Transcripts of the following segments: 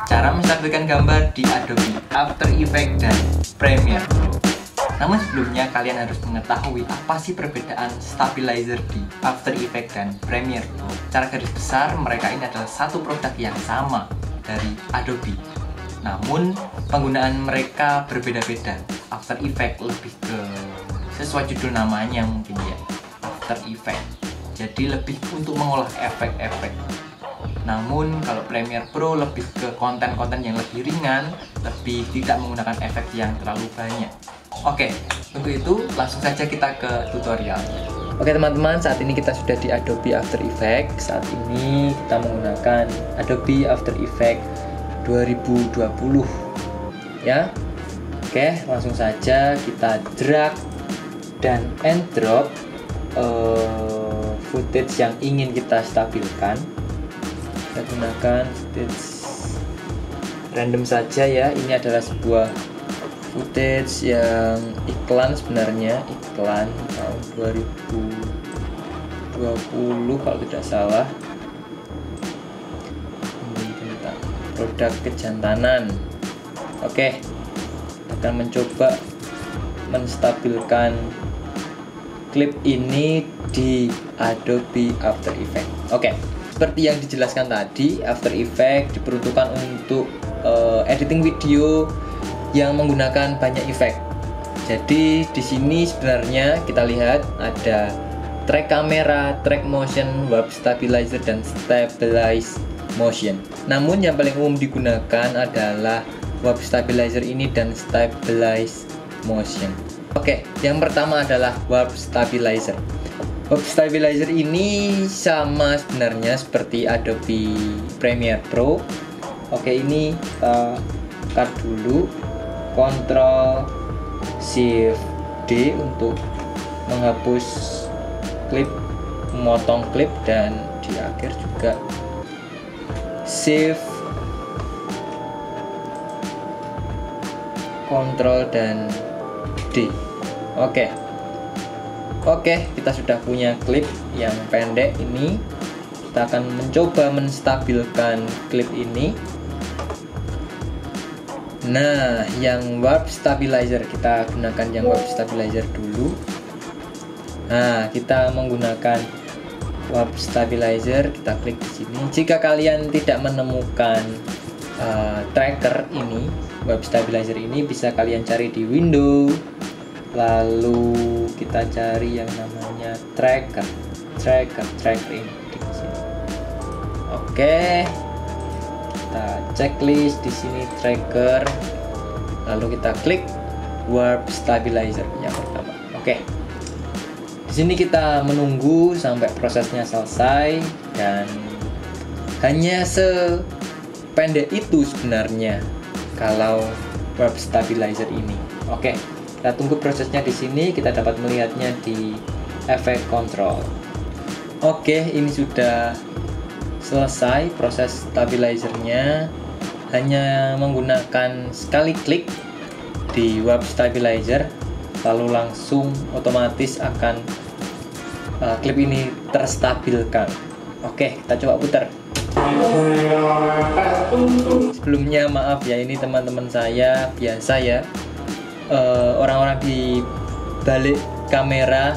cara menstabilkan gambar di Adobe After Effects dan Premiere Pro. Namun sebelumnya kalian harus mengetahui apa sih perbedaan stabilizer di After Effects dan Premiere Pro. Secara garis besar mereka ini adalah satu produk yang sama dari Adobe. Namun penggunaan mereka berbeda-beda. After Effects lebih ke sesuai judul namanya mungkin ya, After Effects. Jadi lebih untuk mengolah efek-efek. Namun kalau Premiere Pro lebih ke konten-konten yang lebih ringan, lebih tidak menggunakan efek yang terlalu banyak. Oke, untuk itu langsung saja kita ke tutorial. Oke teman-teman, saat ini kita sudah di Adobe After Effects. Saat ini kita menggunakan Adobe After Effects 2020 ya. Oke, langsung saja kita drag dan and drop footage yang ingin kita stabilkan. Kita gunakan footage random saja ya. Ini adalah sebuah footage yang iklan, sebenarnya iklan tahun 2020 kalau tidak salah. Ini tentang produk kejantanan. Oke, kita akan mencoba menstabilkan klip ini di Adobe After Effects. Oke. Seperti yang dijelaskan tadi, After Effects diperuntukkan untuk editing video yang menggunakan banyak efek. Jadi di sini sebenarnya kita lihat ada track kamera, track motion, warp stabilizer, dan stabilize motion. Namun yang paling umum digunakan adalah warp stabilizer ini dan stabilize motion. Oke, yang pertama adalah warp stabilizer. Warp stabilizer ini sama sebenarnya seperti Adobe Premiere Pro. Oke, ini kita cut dulu, Ctrl Shift D untuk menghapus klip, memotong klip, dan di akhir juga Shift Ctrl dan D. Oke, kita sudah punya klip yang pendek ini. Kita akan mencoba menstabilkan klip ini. Nah, yang warp stabilizer, kita gunakan yang warp stabilizer dulu. Nah, kita menggunakan warp stabilizer, kita klik di sini. Jika kalian tidak menemukan tracker ini, warp stabilizer ini, bisa kalian cari di window. Lalu kita cari yang namanya tracker ini di sini. Oke, kita checklist di sini tracker, lalu kita klik warp stabilizer yang pertama. Oke, di sini kita menunggu sampai prosesnya selesai, dan hanya sependek itu sebenarnya kalau warp stabilizer ini. Oke, kita tunggu prosesnya di sini. Kita dapat melihatnya di efek control. Oke, ini sudah selesai proses stabilizernya. Hanya menggunakan sekali klik di warp stabilizer, lalu langsung otomatis akan klip ini terstabilkan. Oke, kita coba putar. Sebelumnya maaf ya, ini teman-teman saya biasa ya, orang-orang di balik kamera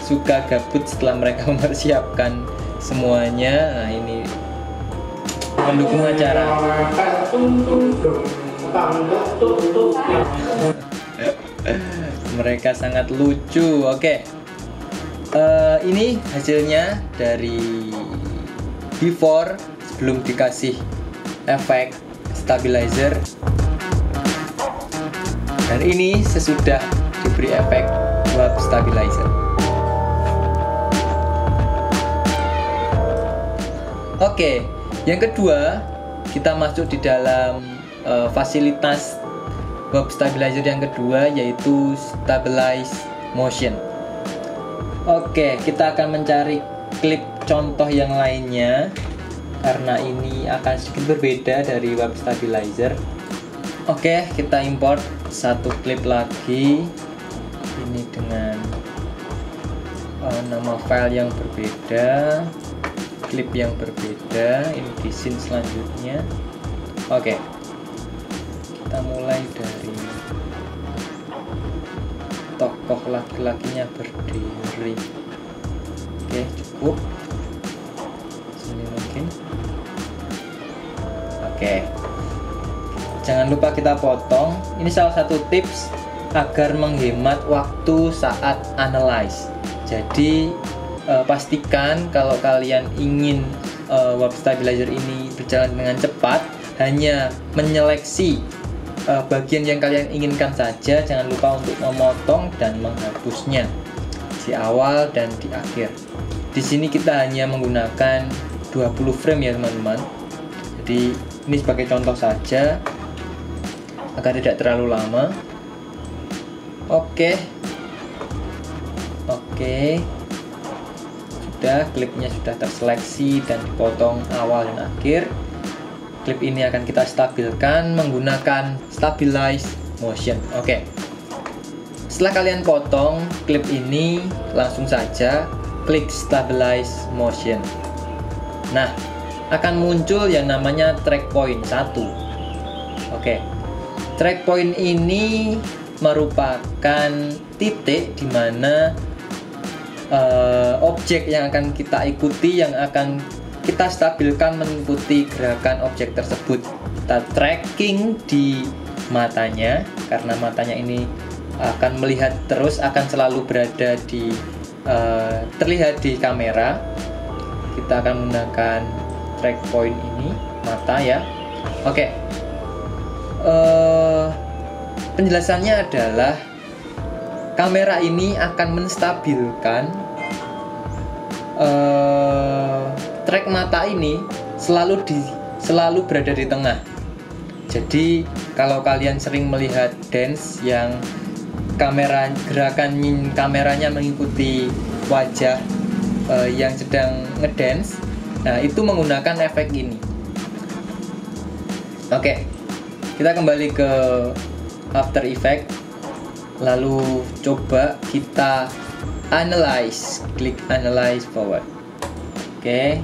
suka gabut setelah mereka mempersiapkan semuanya. Nah, ini mendukung acara. Mereka sangat lucu. Oke, ini hasilnya dari before, sebelum dikasih efek stabilizer, dan ini sesudah diberi efek warp stabilizer. Oke, yang kedua kita masuk di dalam fasilitas warp stabilizer yang kedua, yaitu stabilize motion. Oke, kita akan mencari klip contoh yang lainnya karena ini akan sedikit berbeda dari warp stabilizer. Oke, kita import satu klip lagi, ini dengan nama file yang berbeda. klip yang berbeda. Ini di scene selanjutnya. Oke, kita mulai dari tokoh laki-lakinya berdiri. Oke, cukup sini mungkin. Oke, jangan lupa kita potong. Ini salah satu tips agar menghemat waktu saat analyze. Jadi pastikan kalau kalian ingin web stabilizer ini berjalan dengan cepat, hanya menyeleksi bagian yang kalian inginkan saja. Jangan lupa untuk memotong dan menghapusnya di awal dan di akhir. Di sini kita hanya menggunakan 20 frame ya teman-teman. Jadi ini sebagai contoh saja agar tidak terlalu lama. Oke, sudah, klipnya sudah terseleksi dan dipotong awal dan akhir. Klip ini akan kita stabilkan menggunakan stabilize motion. Oke, setelah kalian potong klip ini, langsung saja klik stabilize motion. Nah, akan muncul yang namanya track point 1. Oke, track point ini merupakan titik di mana objek yang akan kita ikuti, yang akan kita stabilkan mengikuti gerakan objek tersebut. Kita tracking di matanya, karena matanya ini akan melihat terus, akan selalu berada di terlihat di kamera. Kita akan menggunakan track point ini, mata ya. Oke, penjelasannya adalah kamera ini akan menstabilkan track mata ini selalu berada di tengah. Jadi kalau kalian sering melihat dance yang gerakan kameranya mengikuti wajah yang sedang ngedance, nah itu menggunakan efek ini. Oke, kita kembali ke After Effects, lalu coba kita analyze, klik analyze forward. Oke,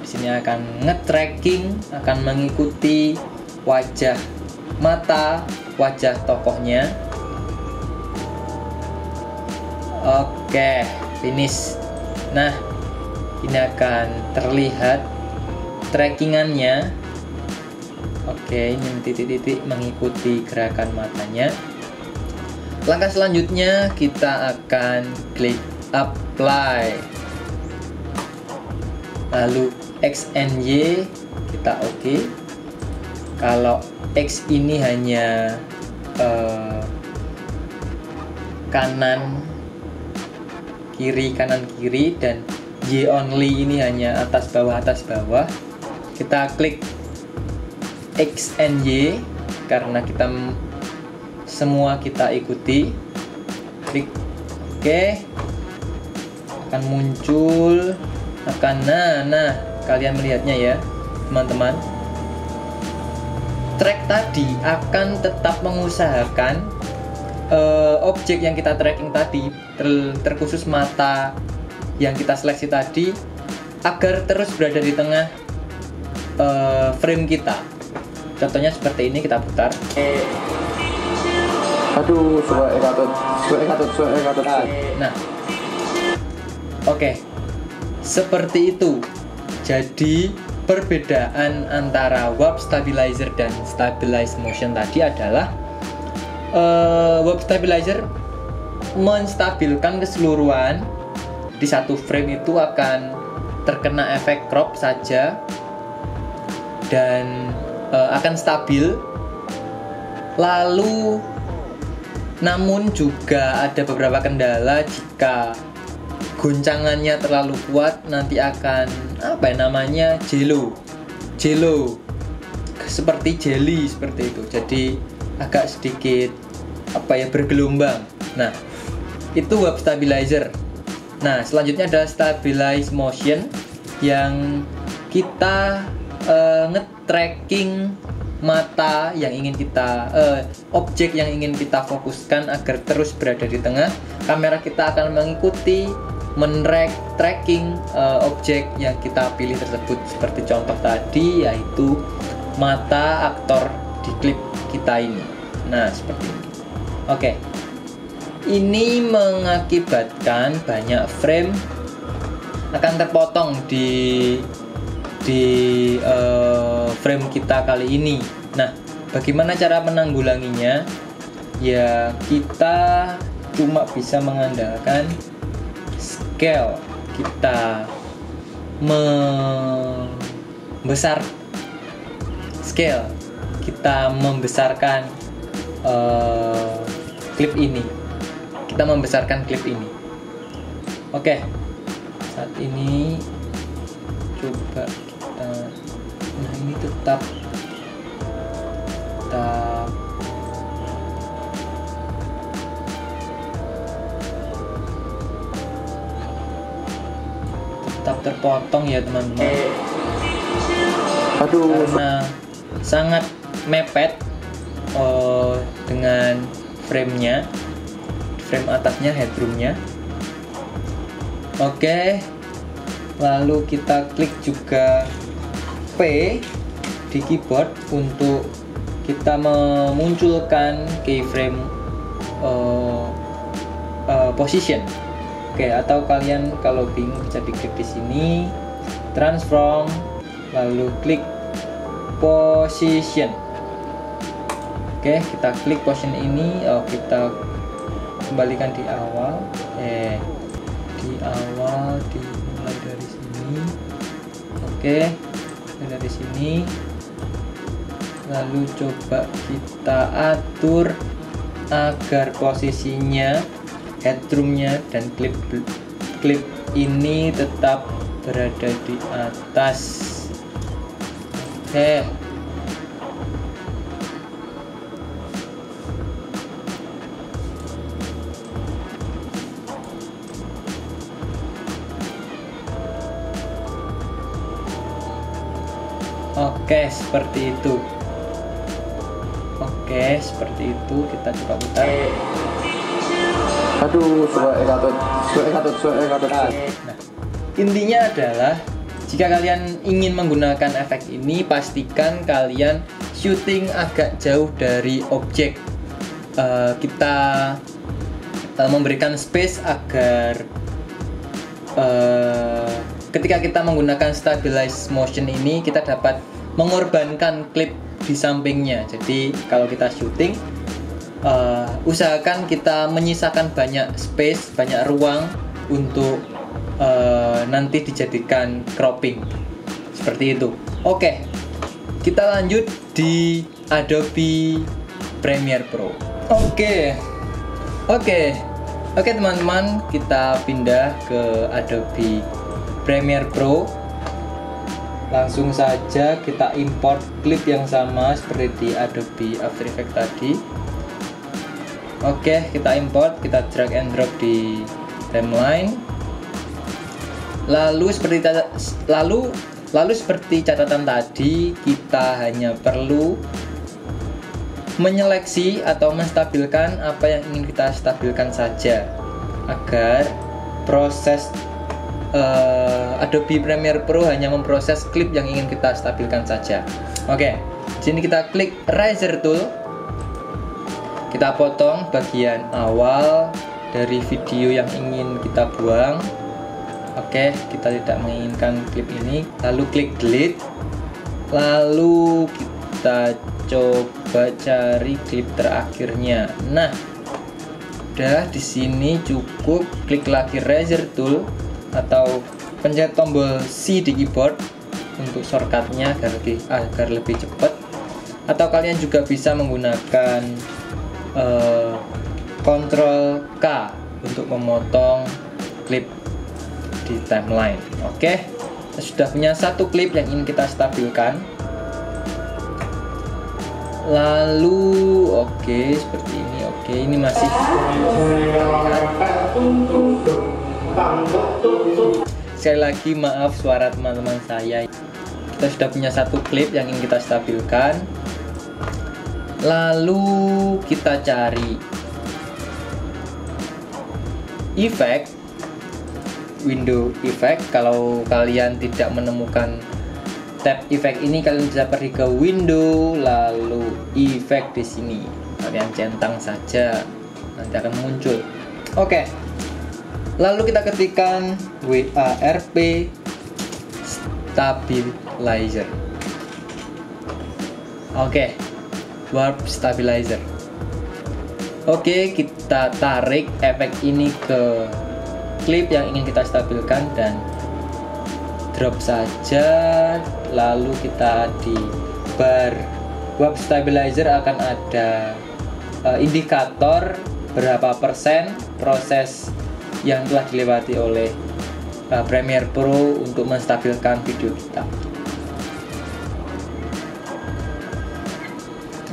di sini akan nge-tracking, akan mengikuti wajah mata, wajah tokohnya. Oke, finish. Nah, ini akan terlihat trackingannya. Oke, ini titik-titik mengikuti gerakan matanya. Langkah selanjutnya kita akan klik apply, lalu X and Y kita oke. Kalau X ini hanya kanan kiri dan Y only ini hanya atas bawah. Kita klik X and Y karena kita semua kita ikuti. Klik oke, akan muncul, nah kalian melihatnya ya teman-teman. Track tadi akan tetap mengusahakan objek yang kita tracking tadi, terkhusus mata yang kita seleksi tadi, agar terus berada di tengah frame kita. Contohnya seperti ini, kita putar. Aduh, suara katut. Nah, oke, seperti itu. Jadi perbedaan antara warp stabilizer dan stabilize motion tadi adalah warp stabilizer menstabilkan keseluruhan. Di satu frame itu akan terkena efek crop saja dan akan stabil. Lalu namun juga ada beberapa kendala, jika goncangannya terlalu kuat nanti akan jelo seperti jelly seperti itu, jadi agak sedikit bergelombang. Nah, itu warp stabilizer. Nah, selanjutnya ada stabilize motion yang kita nge-tracking mata yang ingin kita objek yang ingin kita fokuskan agar terus berada di tengah. Kamera kita akan mengikuti tracking objek yang kita pilih tersebut, seperti contoh tadi yaitu mata aktor di klip kita ini. Nah, seperti ini. Oke. Ini mengakibatkan banyak frame akan terpotong di frame kita kali ini. Nah, bagaimana cara menanggulanginya? Ya, kita cuma bisa mengandalkan scale. Kita membesar scale, kita membesarkan klip ini. Kita membesarkan klip ini. Oke, saat ini coba kita, nah ini tetap terpotong ya teman-teman, karena sangat mepet dengan frame atasnya, headroomnya. Oke, lalu kita klik juga P di keyboard untuk kita memunculkan keyframe position. Oke, atau kalian kalau bingung bisa diklik di sini, transform, lalu klik position. Oke, kita klik position ini, kita kembalikan di awal, dimulai dari sini. Oke, dari sini, lalu coba kita atur agar posisinya, headroomnya dan klip ini tetap berada di atas. Oke. Oke, seperti itu. Oke, seperti itu. Kita coba putar. Aduh, suwe katut. Nah, intinya adalah jika kalian ingin menggunakan efek ini, pastikan kalian shooting agak jauh dari objek. Kita memberikan space agar ketika kita menggunakan stabilize motion ini, kita dapat mengorbankan klip di sampingnya. Jadi kalau kita shooting, usahakan kita menyisakan banyak space, banyak ruang untuk nanti dijadikan cropping seperti itu. Oke, kita lanjut di Adobe Premiere Pro. Oke teman-teman, kita pindah ke Adobe Premiere Pro. Langsung saja kita import klip yang sama seperti di Adobe After Effects tadi. Oke, kita import, kita drag and drop di timeline. Lalu seperti catatan tadi, kita hanya perlu menyeleksi atau menstabilkan apa yang ingin kita stabilkan saja, agar proses Adobe Premiere Pro hanya memproses klip yang ingin kita stabilkan saja. Oke, sini kita klik Razor Tool. Kita potong bagian awal dari video yang ingin kita buang. Oke, kita tidak menginginkan klip ini. Lalu klik delete. Lalu kita coba cari klip terakhirnya. Nah, udah di sini cukup klik lagi Razor Tool atau pencet tombol C di keyboard untuk shortcutnya agar lebih cepat. Atau kalian juga bisa menggunakan Ctrl K untuk memotong klip di timeline. Oke, kita sudah punya satu klip yang ingin kita stabilkan. Lalu seperti ini. Ini masih sekali lagi maaf suara teman-teman saya. Kita sudah punya satu klip yang ingin kita stabilkan. Lalu kita cari efek, window effect. Kalau kalian tidak menemukan tab effect ini, kalian bisa pergi ke window lalu effect di sini. Kalian centang saja, nanti akan muncul. Oke. Lalu kita ketikkan WARP stabilizer. Oke. Warp stabilizer. Oke, kita tarik efek ini ke klip yang ingin kita stabilkan dan drop saja. Lalu kita di bar warp stabilizer akan ada indikator berapa persen proses yang telah dilewati oleh Premiere Pro untuk menstabilkan video kita.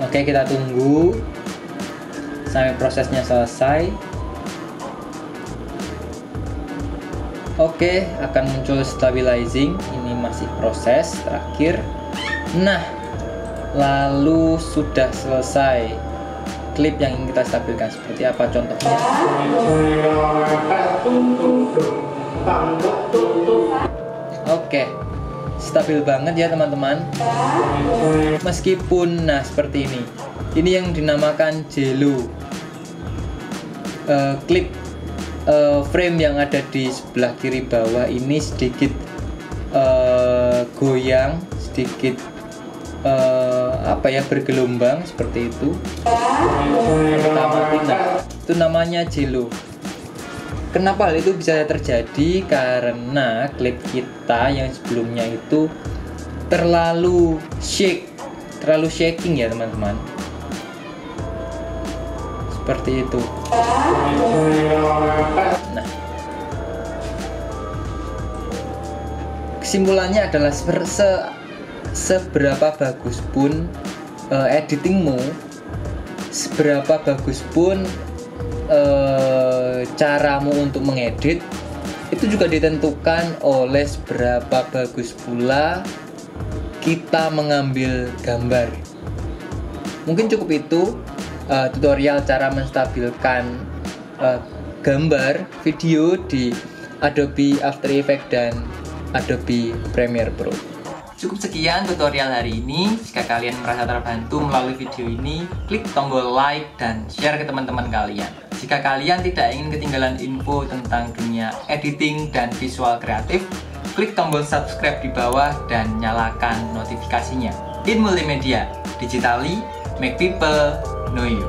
Oke, kita tunggu sampai prosesnya selesai. Oke, akan muncul stabilizing. Ini masih proses terakhir. Nah, lalu sudah selesai klip yang ingin kita stabilkan. Seperti apa contohnya? Oke, stabil banget ya teman-teman. Meskipun, nah seperti ini. Ini yang dinamakan jello. Klip frame yang ada di sebelah kiri bawah ini sedikit goyang, sedikit bergelombang seperti itu. Kita mati, nah itu namanya jello. Kenapa hal itu bisa terjadi? Karena klip kita yang sebelumnya itu terlalu shaking ya teman-teman. Seperti itu. Nah, kesimpulannya adalah seberapa bagus pun editingmu, seberapa bagus pun caramu untuk mengedit, itu juga ditentukan oleh seberapa bagus pula kita mengambil gambar. Mungkin cukup itu tutorial cara menstabilkan gambar video di Adobe After Effects dan Adobe Premiere Pro. Cukup sekian tutorial hari ini. Jika kalian merasa terbantu melalui video ini, klik tombol like dan share ke teman-teman kalian. Jika kalian tidak ingin ketinggalan info tentang dunia editing dan visual kreatif, klik tombol subscribe di bawah dan nyalakan notifikasinya. In Multimedia, digitally make people know you.